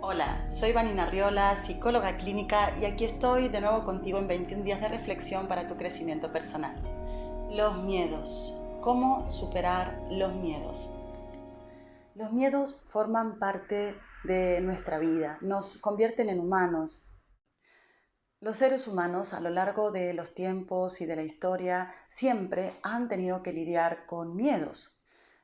Hola, soy Vanina Arriola, psicóloga clínica y aquí estoy de nuevo contigo en 21 días de reflexión para tu crecimiento personal. Los miedos. ¿Cómo superar los miedos? Los miedos forman parte de nuestra vida, nos convierten en humanos. Los seres humanos a lo largo de los tiempos y de la historia siempre han tenido que lidiar con miedos.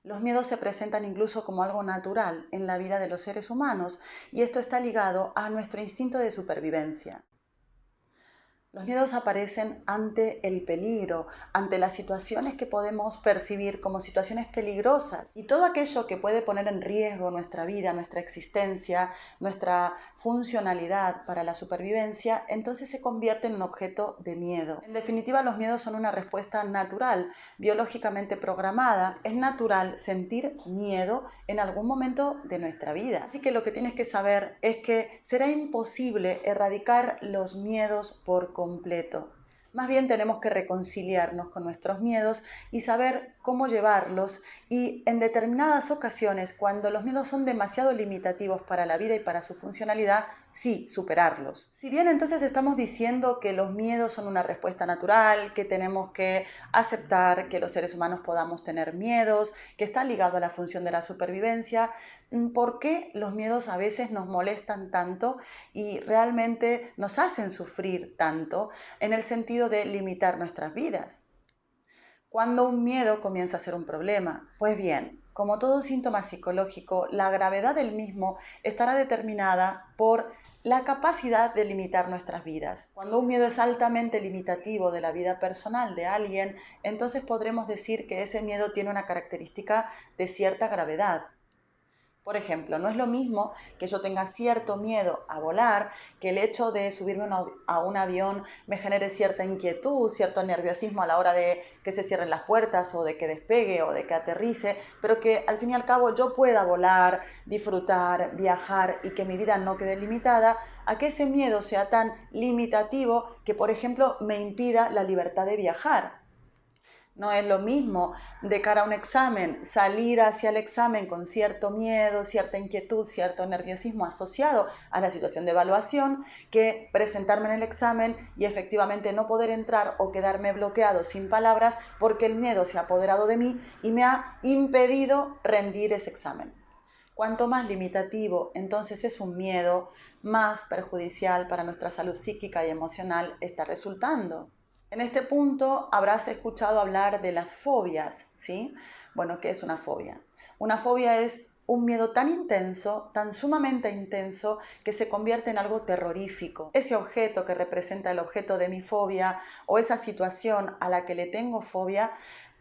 Los miedos se presentan incluso como algo natural en la vida de los seres humanos y esto está ligado a nuestro instinto de supervivencia. Los miedos aparecen ante el peligro, ante las situaciones que podemos percibir como situaciones peligrosas y todo aquello que puede poner en riesgo nuestra vida, nuestra existencia, nuestra funcionalidad para la supervivencia, entonces se convierte en un objeto de miedo. En definitiva, los miedos son una respuesta natural, biológicamente programada. Es natural sentir miedo en algún momento de nuestra vida. Así que lo que tienes que saber es que será imposible erradicar los miedos por completo. Más bien tenemos que reconciliarnos con nuestros miedos y saber cómo llevarlos y en determinadas ocasiones, cuando los miedos son demasiado limitativos para la vida y para su funcionalidad, sí, superarlos. Si bien entonces estamos diciendo que los miedos son una respuesta natural, que tenemos que aceptar que los seres humanos podamos tener miedos, que está ligado a la función de la supervivencia, ¿por qué los miedos a veces nos molestan tanto y realmente nos hacen sufrir tanto en el sentido de limitar nuestras vidas? ¿Cuándo un miedo comienza a ser un problema? Pues bien, como todo síntoma psicológico, la gravedad del mismo estará determinada por la capacidad de limitar nuestras vidas. Cuando un miedo es altamente limitativo de la vida personal de alguien, entonces podremos decir que ese miedo tiene una característica de cierta gravedad. Por ejemplo, no es lo mismo que yo tenga cierto miedo a volar, que el hecho de subirme a un avión me genere cierta inquietud, cierto nerviosismo a la hora de que se cierren las puertas o de que despegue o de que aterrice, pero que al fin y al cabo yo pueda volar, disfrutar, viajar y que mi vida no quede limitada, a que ese miedo sea tan limitativo que, por ejemplo, me impida la libertad de viajar. No es lo mismo de cara a un examen, salir hacia el examen con cierto miedo, cierta inquietud, cierto nerviosismo asociado a la situación de evaluación, que presentarme en el examen y efectivamente no poder entrar o quedarme bloqueado sin palabras porque el miedo se ha apoderado de mí y me ha impedido rendir ese examen. Cuanto más limitativo entonces es un miedo, más perjudicial para nuestra salud psíquica y emocional está resultando. En este punto habrás escuchado hablar de las fobias, ¿sí? Bueno, ¿qué es una fobia? Una fobia es un miedo tan intenso, tan sumamente intenso, que se convierte en algo terrorífico. Ese objeto que representa el objeto de mi fobia o esa situación a la que le tengo fobia,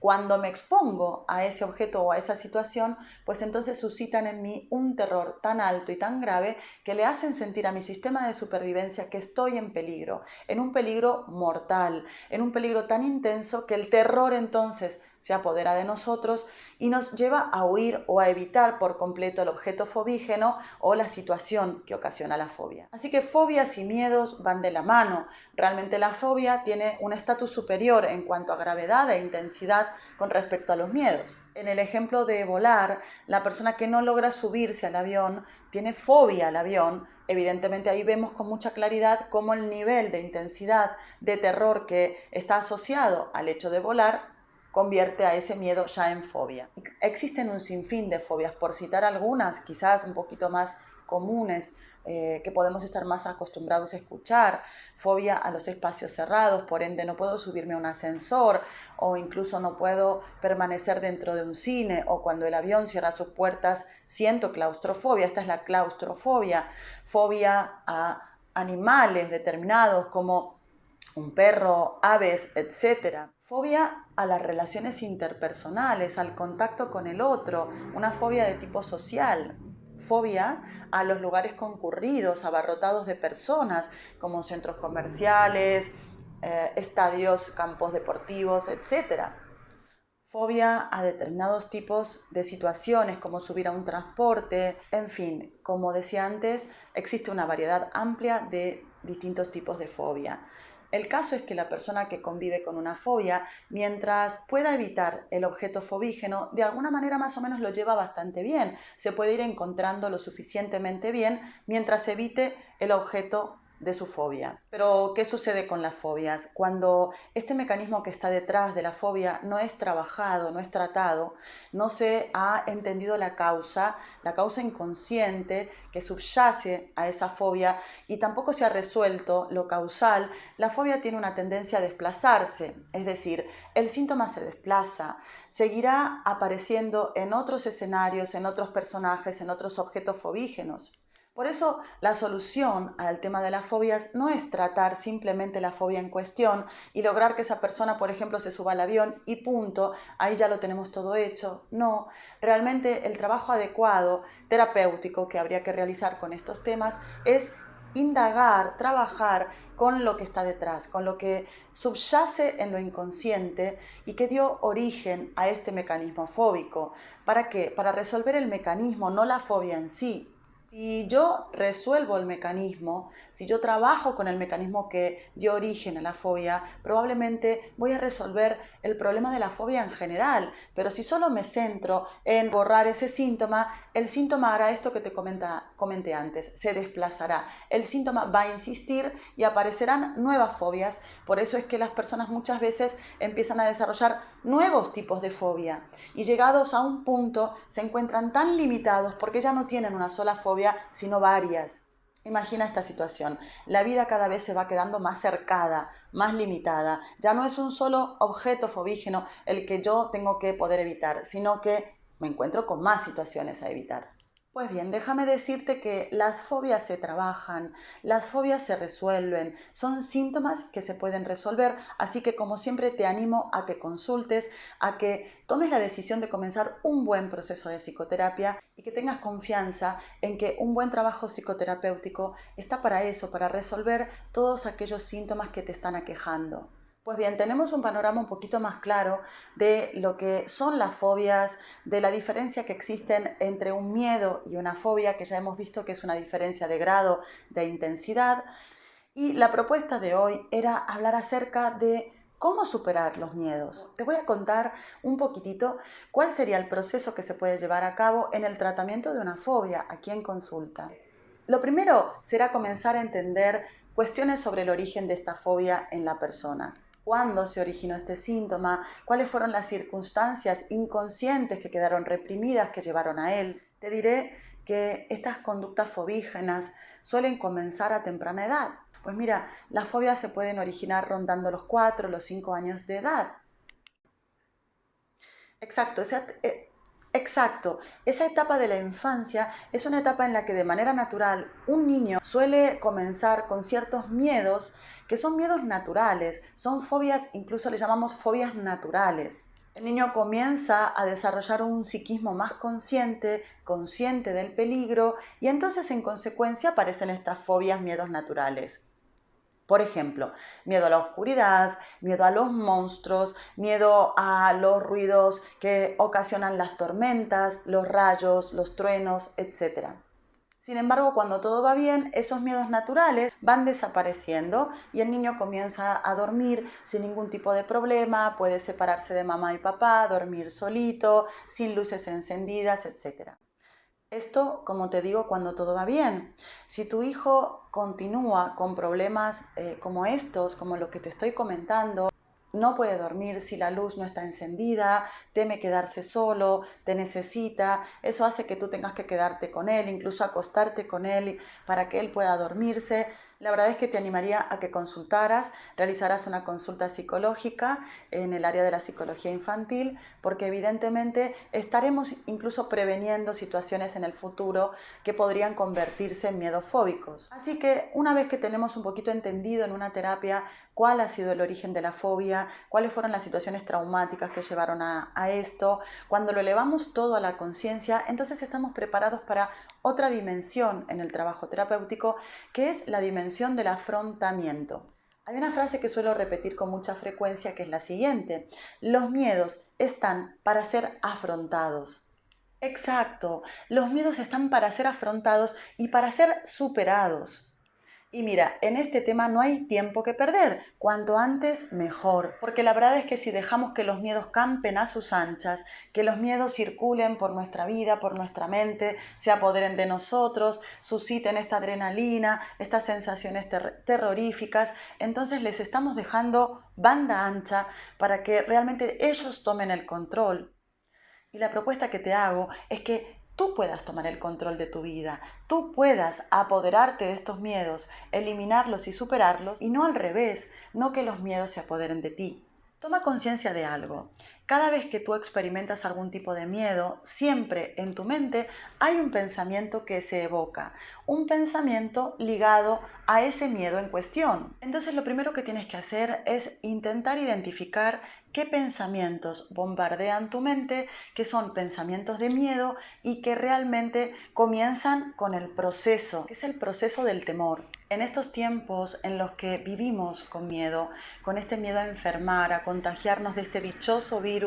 cuando me expongo a ese objeto o a esa situación, pues entonces suscitan en mí un terror tan alto y tan grave que le hacen sentir a mi sistema de supervivencia que estoy en un peligro mortal, en un peligro tan intenso que el terror entonces se apodera de nosotros y nos lleva a huir o a evitar por completo el objeto fobígeno o la situación que ocasiona la fobia. Así que fobias y miedos van de la mano. Realmente la fobia tiene un estatus superior en cuanto a gravedad e intensidad con respecto a los miedos. En el ejemplo de volar, la persona que no logra subirse al avión tiene fobia al avión. Evidentemente ahí vemos con mucha claridad cómo el nivel de intensidad de terror que está asociado al hecho de volar convierte a ese miedo ya en fobia. Existen un sinfín de fobias, por citar algunas, quizás un poquito más comunes, que podemos estar más acostumbrados a escuchar. Fobia a los espacios cerrados, por ende no puedo subirme a un ascensor o incluso no puedo permanecer dentro de un cine, o cuando el avión cierra sus puertas siento claustrofobia. Esta es la claustrofobia. Fobia a animales determinados como un perro, aves, etcétera. Fobia a las relaciones interpersonales, al contacto con el otro, una fobia de tipo social. Fobia a los lugares concurridos, abarrotados de personas, como centros comerciales, estadios, campos deportivos, etcétera. Fobia a determinados tipos de situaciones, como subir a un transporte, en fin, como decía antes, existe una variedad amplia de distintos tipos de fobia. El caso es que la persona que convive con una fobia, mientras pueda evitar el objeto fobígeno, de alguna manera más o menos lo lleva bastante bien. Se puede ir encontrando lo suficientemente bien mientras evite el objeto de su fobia. Pero, ¿qué sucede con las fobias? Cuando este mecanismo que está detrás de la fobia no es trabajado, no es tratado, no se ha entendido la causa inconsciente que subyace a esa fobia y tampoco se ha resuelto lo causal, la fobia tiene una tendencia a desplazarse, es decir, el síntoma se desplaza, seguirá apareciendo en otros escenarios, en otros personajes, en otros objetos fobígenos. Por eso la solución al tema de las fobias no es tratar simplemente la fobia en cuestión y lograr que esa persona, por ejemplo, se suba al avión y punto, ahí ya lo tenemos todo hecho. No, realmente el trabajo adecuado, terapéutico, que habría que realizar con estos temas es indagar, trabajar con lo que está detrás, con lo que subyace en lo inconsciente y que dio origen a este mecanismo fóbico. ¿Para qué? Para resolver el mecanismo, no la fobia en sí. Si yo resuelvo el mecanismo, si yo trabajo con el mecanismo que dio origen a la fobia, probablemente voy a resolver el problema de la fobia en general. Pero si solo me centro en borrar ese síntoma, el síntoma hará esto que te comenté antes, se desplazará. El síntoma va a insistir y aparecerán nuevas fobias. Por eso es que las personas muchas veces empiezan a desarrollar nuevos tipos de fobia y llegados a un punto se encuentran tan limitados porque ya no tienen una sola fobia, sino varias. Imagina esta situación. La vida cada vez se va quedando más cercada, más limitada. Ya no es un solo objeto fobígeno el que yo tengo que poder evitar, sino que me encuentro con más situaciones a evitar. Pues bien, déjame decirte que las fobias se trabajan, las fobias se resuelven, son síntomas que se pueden resolver, así que como siempre te animo a que consultes, a que tomes la decisión de comenzar un buen proceso de psicoterapia y que tengas confianza en que un buen trabajo psicoterapéutico está para eso, para resolver todos aquellos síntomas que te están aquejando. Pues bien, tenemos un panorama un poquito más claro de lo que son las fobias, de la diferencia que existen entre un miedo y una fobia, que ya hemos visto que es una diferencia de grado, de intensidad. Y la propuesta de hoy era hablar acerca de cómo superar los miedos. Te voy a contar un poquitito cuál sería el proceso que se puede llevar a cabo en el tratamiento de una fobia aquí en consulta. Lo primero será comenzar a entender cuestiones sobre el origen de esta fobia en la persona. ¿Cuándo se originó este síntoma? ¿Cuáles fueron las circunstancias inconscientes que quedaron reprimidas que llevaron a él? Te diré que estas conductas fobígenas suelen comenzar a temprana edad. Pues mira, las fobias se pueden originar rondando los 4 o los 5 años de edad. Exacto, esa etapa de la infancia es una etapa en la que de manera natural un niño suele comenzar con ciertos miedos que son miedos naturales, son fobias, incluso le llamamos fobias naturales. El niño comienza a desarrollar un psiquismo más consciente del peligro y entonces en consecuencia aparecen estas fobias, miedos naturales. Por ejemplo, miedo a la oscuridad, miedo a los monstruos, miedo a los ruidos que ocasionan las tormentas, los rayos, los truenos, etc. Sin embargo, cuando todo va bien, esos miedos naturales van desapareciendo y el niño comienza a dormir sin ningún tipo de problema, puede separarse de mamá y papá, dormir solito, sin luces encendidas, etc. Esto, como te digo, cuando todo va bien. Si tu hijo continúa con problemas como estos, como los que te estoy comentando, no puede dormir si la luz no está encendida, teme quedarse solo, te necesita, eso hace que tú tengas que quedarte con él, incluso acostarte con él para que él pueda dormirse. La verdad es que te animaría a que consultaras, realizaras una consulta psicológica en el área de la psicología infantil, porque evidentemente estaremos incluso preveniendo situaciones en el futuro que podrían convertirse en miedos fóbicos. Así que una vez que tenemos un poquito entendido en una terapia cuál ha sido el origen de la fobia, cuáles fueron las situaciones traumáticas que llevaron a esto, cuando lo elevamos todo a la conciencia, entonces estamos preparados para otra dimensión en el trabajo terapéutico, que es la dimensión del afrontamiento. Hay una frase que suelo repetir con mucha frecuencia que es la siguiente: los miedos están para ser afrontados. Exacto, los miedos están para ser afrontados y para ser superados. Y mira, en este tema no hay tiempo que perder, cuanto antes mejor, porque la verdad es que si dejamos que los miedos campen a sus anchas, que los miedos circulen por nuestra vida, por nuestra mente, se apoderen de nosotros, susciten esta adrenalina, estas sensaciones terroríficas, entonces les estamos dejando banda ancha para que realmente ellos tomen el control. Y la propuesta que te hago es que tú puedas tomar el control de tu vida, tú puedas apoderarte de estos miedos, eliminarlos y superarlos, y no al revés, no que los miedos se apoderen de ti. Toma conciencia de algo. Cada vez que tú experimentas algún tipo de miedo, siempre en tu mente hay un pensamiento que se evoca, un pensamiento ligado a ese miedo en cuestión. Entonces lo primero que tienes que hacer es intentar identificar qué pensamientos bombardean tu mente, que son pensamientos de miedo y que realmente comienzan con el proceso, que es el proceso del temor. En estos tiempos en los que vivimos con miedo, con este miedo a enfermar, a contagiarnos de este dichoso virus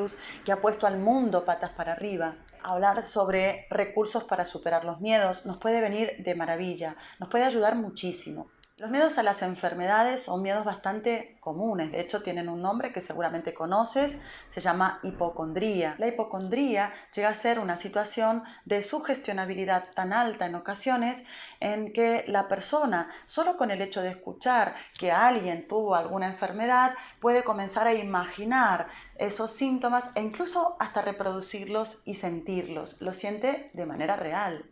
que ha puesto al mundo patas para arriba, hablar sobre recursos para superar los miedos nos puede venir de maravilla, nos puede ayudar muchísimo. Los miedos a las enfermedades son miedos bastante comunes, de hecho tienen un nombre que seguramente conoces, se llama hipocondría. La hipocondría llega a ser una situación de sugestionabilidad tan alta en ocasiones en que la persona, solo con el hecho de escuchar que alguien tuvo alguna enfermedad, puede comenzar a imaginar esos síntomas e incluso hasta reproducirlos y sentirlos, lo siente de manera real.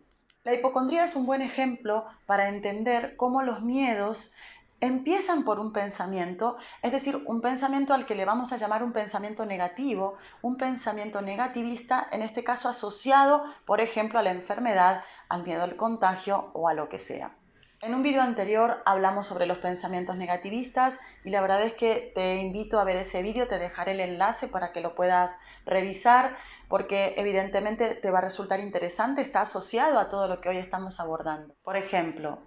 La hipocondría es un buen ejemplo para entender cómo los miedos empiezan por un pensamiento, es decir, un pensamiento al que le vamos a llamar un pensamiento negativo, un pensamiento negativista, en este caso asociado, por ejemplo, a la enfermedad, al miedo al contagio o a lo que sea. En un vídeo anterior hablamos sobre los pensamientos negativistas y la verdad es que te invito a ver ese vídeo, te dejaré el enlace para que lo puedas revisar porque evidentemente te va a resultar interesante, está asociado a todo lo que hoy estamos abordando. Por ejemplo,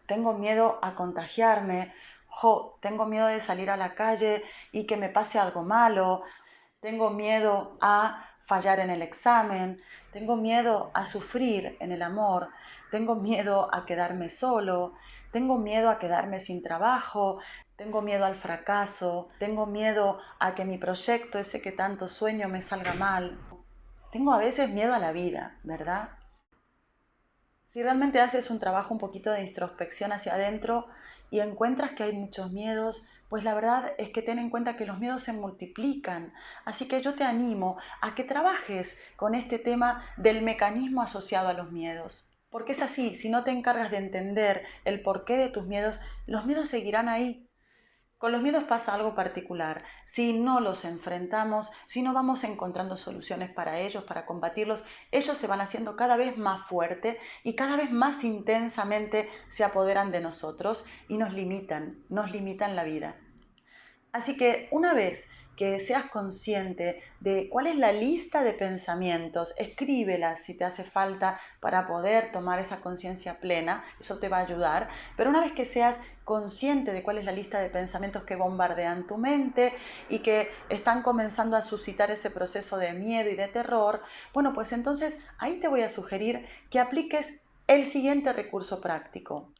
tengo miedo a contagiarme, tengo miedo de salir a la calle y que me pase algo malo, tengo miedo a fallar en el examen, tengo miedo a sufrir en el amor, tengo miedo a quedarme solo, tengo miedo a quedarme sin trabajo, tengo miedo al fracaso, tengo miedo a que mi proyecto, ese que tanto sueño, me salga mal. Tengo a veces miedo a la vida, ¿verdad? Si realmente haces un trabajo un poquito de introspección hacia adentro y encuentras que hay muchos miedos, pues la verdad es que ten en cuenta que los miedos se multiplican. Así que yo te animo a que trabajes con este tema del mecanismo asociado a los miedos. Porque es así, si no te encargas de entender el porqué de tus miedos, los miedos seguirán ahí. Con los miedos pasa algo particular. Si no los enfrentamos, si no vamos encontrando soluciones para ellos, para combatirlos, ellos se van haciendo cada vez más fuertes y cada vez más intensamente se apoderan de nosotros y nos limitan la vida. Así que una vez que seas consciente de cuál es la lista de pensamientos, escríbelas si te hace falta para poder tomar esa conciencia plena, eso te va a ayudar, pero una vez que seas consciente de cuál es la lista de pensamientos que bombardean tu mente y que están comenzando a suscitar ese proceso de miedo y de terror, bueno, pues entonces ahí te voy a sugerir que apliques el siguiente recurso práctico.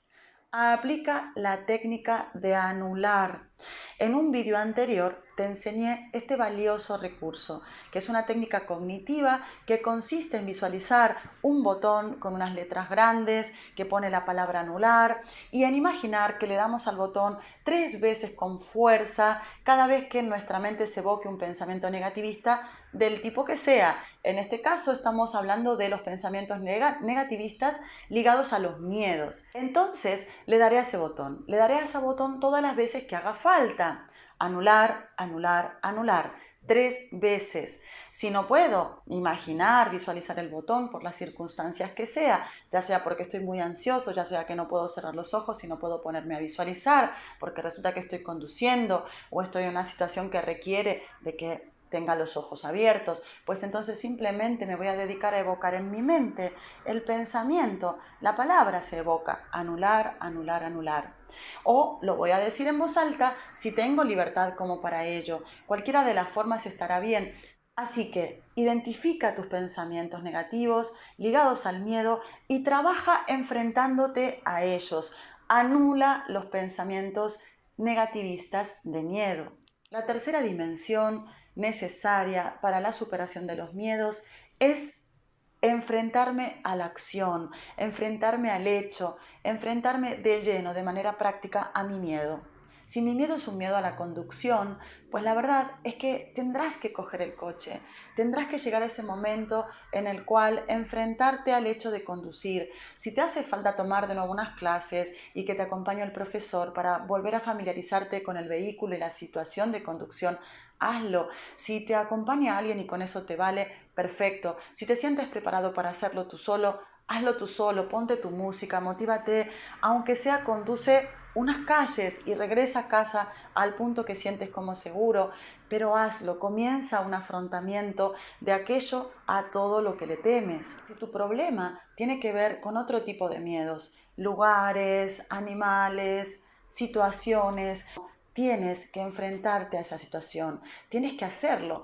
Aplica la técnica de anular. En un vídeo anterior te enseñé este valioso recurso, que es una técnica cognitiva que consiste en visualizar un botón con unas letras grandes que pone la palabra anular y en imaginar que le damos al botón 3 veces con fuerza cada vez que en nuestra mente se evoque un pensamiento negativista del tipo que sea. En este caso estamos hablando de los pensamientos negativistas ligados a los miedos. Entonces le daré a ese botón todas las veces que haga falta. Anular, anular, anular. 3 veces. Si no puedo imaginar, visualizar el botón por las circunstancias que sea, ya sea porque estoy muy ansioso, ya sea que no puedo cerrar los ojos y no puedo ponerme a visualizar, porque resulta que estoy conduciendo o estoy en una situación que requiere de que tenga los ojos abiertos, pues entonces simplemente me voy a dedicar a evocar en mi mente el pensamiento, la palabra se evoca, anular, anular, anular. O lo voy a decir en voz alta si tengo libertad como para ello. Cualquiera de las formas estará bien. Así que identifica tus pensamientos negativos ligados al miedo y trabaja enfrentándote a ellos. anula los pensamientos negativistas de miedo. La tercera dimensión necesaria para la superación de los miedos es enfrentarme a la acción, enfrentarme al hecho, enfrentarme de lleno, de manera práctica, a mi miedo. Si mi miedo es un miedo a la conducción, pues la verdad es que tendrás que coger el coche, tendrás que llegar a ese momento en el cual enfrentarte al hecho de conducir. Si te hace falta tomar de nuevo unas clases y que te acompañe el profesor para volver a familiarizarte con el vehículo y la situación de conducción, hazlo. Si te acompaña alguien y con eso te vale, perfecto. Si te sientes preparado para hacerlo tú solo, hazlo tú solo, ponte tu música, motívate, aunque sea conduce unas calles y regresa a casa al punto que sientes como seguro, pero hazlo, comienza un afrontamiento de aquello a todo lo que le temes. Si tu problema tiene que ver con otro tipo de miedos, lugares, animales, situaciones, tienes que enfrentarte a esa situación, tienes que hacerlo.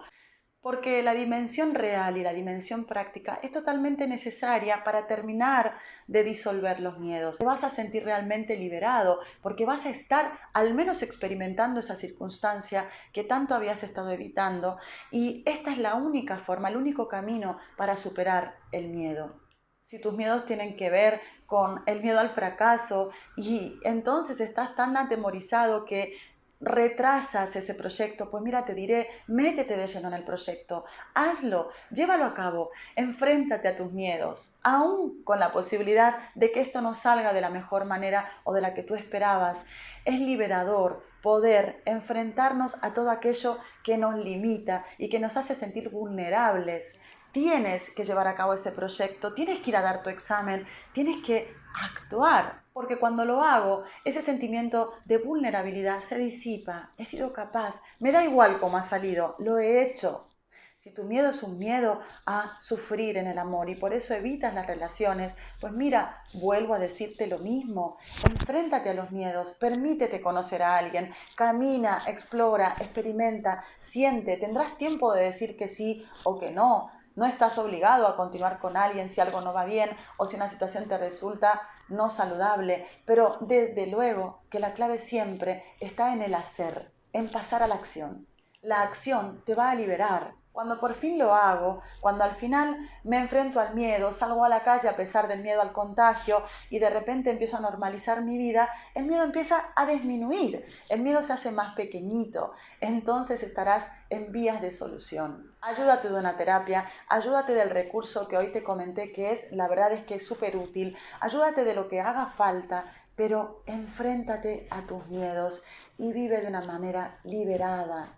Porque la dimensión real y la dimensión práctica es totalmente necesaria para terminar de disolver los miedos. Te vas a sentir realmente liberado porque vas a estar al menos experimentando esa circunstancia que tanto habías estado evitando, y esta es la única forma, el único camino para superar el miedo. Si tus miedos tienen que ver con el miedo al fracaso y entonces estás tan atemorizado que retrasas ese proyecto, pues mira, te diré, métete de lleno en el proyecto, hazlo, llévalo a cabo, enfréntate a tus miedos, aún con la posibilidad de que esto no salga de la mejor manera o de la que tú esperabas. Es liberador poder enfrentarnos a todo aquello que nos limita y que nos hace sentir vulnerables. Tienes que llevar a cabo ese proyecto, tienes que ir a dar tu examen, tienes que actuar, porque cuando lo hago, ese sentimiento de vulnerabilidad se disipa. He sido capaz, me da igual cómo ha salido, lo he hecho. Si tu miedo es un miedo a sufrir en el amor y por eso evitas las relaciones, pues mira, vuelvo a decirte lo mismo. Enfréntate a los miedos, permítete conocer a alguien, camina, explora, experimenta, siente. Tendrás tiempo de decir que sí o que no. No estás obligado a continuar con alguien si algo no va bien o si una situación te resulta no saludable, pero desde luego que la clave siempre está en el hacer, en pasar a la acción. La acción te va a liberar. Cuando por fin lo hago, cuando al final me enfrento al miedo, salgo a la calle a pesar del miedo al contagio y de repente empiezo a normalizar mi vida, el miedo empieza a disminuir, el miedo se hace más pequeñito, entonces estarás en vías de solución. Ayúdate de una terapia, ayúdate del recurso que hoy te comenté que es, la verdad es que es súper útil, ayúdate de lo que haga falta, pero enfréntate a tus miedos y vive de una manera liberada.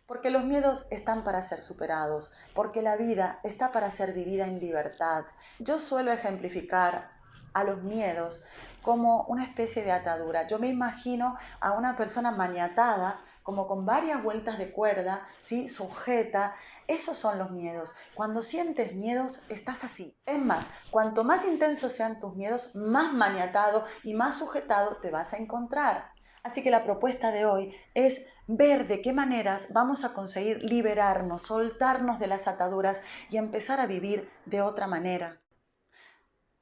Porque los miedos están para ser superados, porque la vida está para ser vivida en libertad. Yo suelo ejemplificar a los miedos como una especie de atadura. Yo me imagino a una persona maniatada, como con varias vueltas de cuerda, ¿sí? Sujeta. Esos son los miedos. Cuando sientes miedos, estás así. Es más, cuanto más intensos sean tus miedos, más maniatado y más sujetado te vas a encontrar. Así que la propuesta de hoy es ver de qué maneras vamos a conseguir liberarnos, soltarnos de las ataduras y empezar a vivir de otra manera.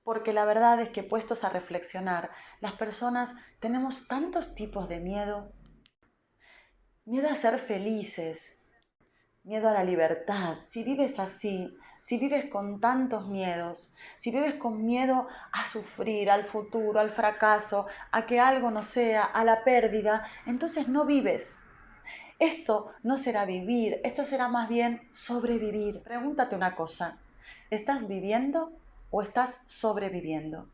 Porque la verdad es que puestos a reflexionar, las personas tenemos tantos tipos de miedo. Miedo a ser felices, miedo a la libertad. Si vives así, si vives con tantos miedos, si vives con miedo a sufrir, al futuro, al fracaso, a que algo no sea, a la pérdida, entonces no vives. Esto no será vivir, esto será más bien sobrevivir. Pregúntate una cosa, ¿estás viviendo o estás sobreviviendo?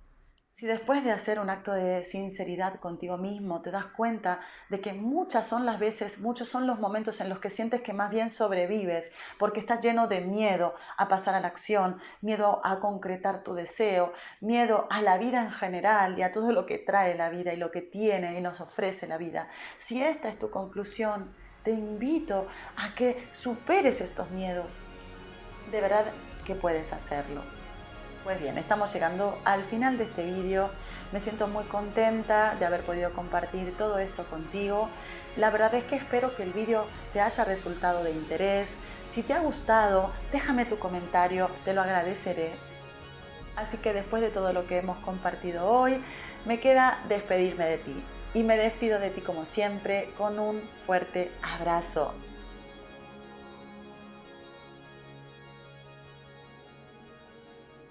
Si después de hacer un acto de sinceridad contigo mismo te das cuenta de que muchas son las veces, muchos son los momentos en los que sientes que más bien sobrevives porque estás lleno de miedo a pasar a la acción, miedo a concretar tu deseo, miedo a la vida en general y a todo lo que trae la vida y lo que tiene y nos ofrece la vida. Si esta es tu conclusión, te invito a que superes estos miedos. De verdad que puedes hacerlo. Pues bien, estamos llegando al final de este vídeo. Me siento muy contenta de haber podido compartir todo esto contigo. La verdad es que espero que el vídeo te haya resultado de interés. Si te ha gustado, déjame tu comentario, te lo agradeceré. Así que después de todo lo que hemos compartido hoy, Me queda despedirme de ti y me despido de ti como siempre con un fuerte abrazo.